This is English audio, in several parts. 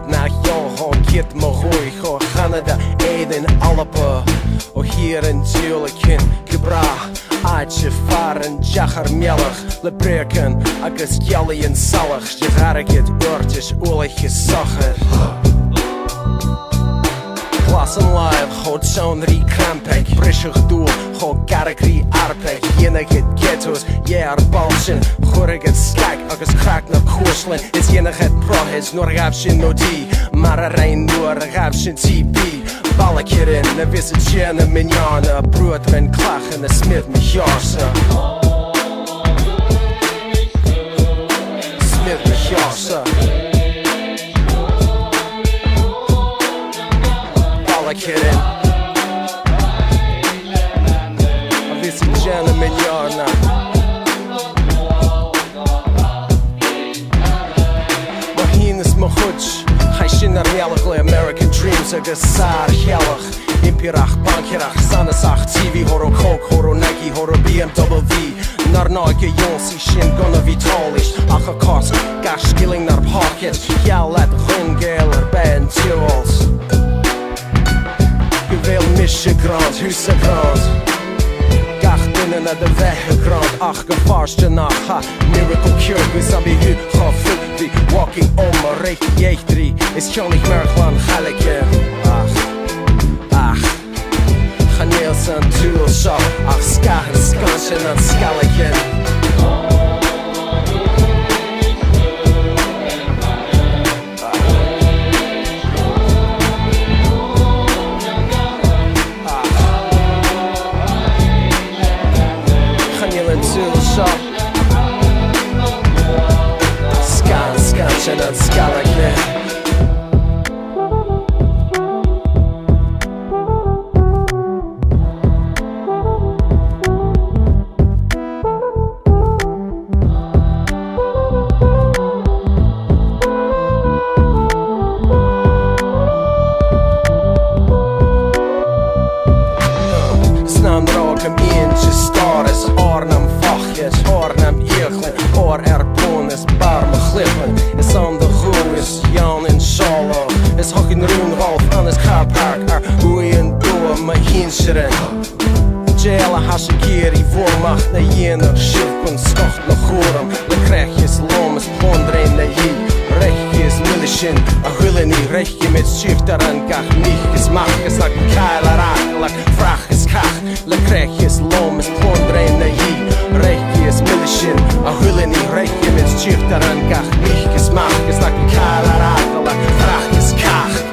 nach Johan Kit Mahoy Go Canada Eden Alpe O hier in Julikin Gebra Aitje Faren Jachar Melach Le Breken Agus Gellian Salach Jagarigit Urtish Uliche Sacher Klassen live, God zo'n krampek Brische gedoe, God garagri arpek Jenig het ghettos, jaar balsjen Gorig het skak, agus krak na koerslen Is jenig het prohis, nor gafsjen no die Maar a rein nor gafsjen TB Balk hierin, na visse tjene minjana Brood men klachen, na smith me jarsa Smith me jarsa Kidding. A visi gentleman yarna. Mahinas mahuch. Haishin armialagle American dreams agus sar helach. Impirach bankirach sanasach TV horo coke horo Nike horo BMW. Narnage jonsi shin gonna vitalish. Ach a kost gash skilling nar pocket. Jalet rungeler ben jewels. Veel misgegrond, husegrond Gach binnen naar de weggegrond Ach, gevaarste nacht, ha Miracle cure, we sabi hu Gafut, die walking om Maar recht jechtri Is gewoon niet meer gewoon gelijke Ach Ganeels en duel zo Ach, skagen, skansen en skalleken Scan and scalagne Snan raken inche stares Arnhem fachjes, Arnhem eglen Or erpones, barme glippen Is aan de groen, is Jan in Salo Is hak in Roenwolf, aan is Kaaphaak Hoe en doe, me hinscheren Jelle hasjegeri voormacht na jener Schilpen, skocht na gorum Le krijgjes, lomes, pondrein na je Rechtjes, milischen, a hulleni Rechtje met schiftaran, kach Nichtjes, machjes, nak keiler akelak Vrachtjes, kach Le krijgjes, lomes, pondrein na je Rechtjes, milischen, a hulleni Rechtje met schiftaran, kach Nichtjes, machjes, nak keiler akelak Vrachtjes, kach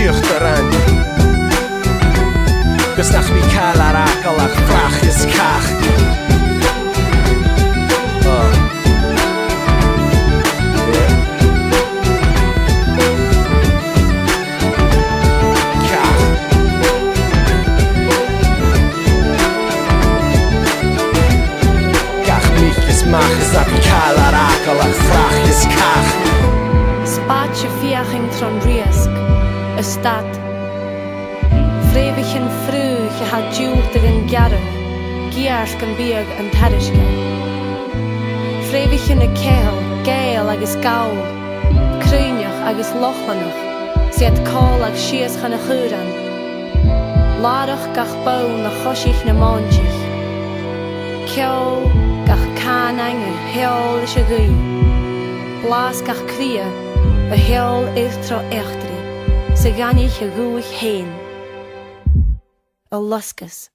Schuchteren Dus nach wie keiler akelach Vrachtjes, kach Machjes nach wie keiler akelach Vrachtjes, kach Spaatje viaging tron riesk A stad Frevig en frug je had juurtig en gerre Giersk en bieg en terriske Frevig en a keel, geil agus gau Krunjach agus lochanach Siet kol ag sies gan a churan Larach gach bau na chosich na manchich Kjol gach kanang a heol is a gui Blas gach kria a heol is tro echtri Se gan ich a goeig heen. A luskus.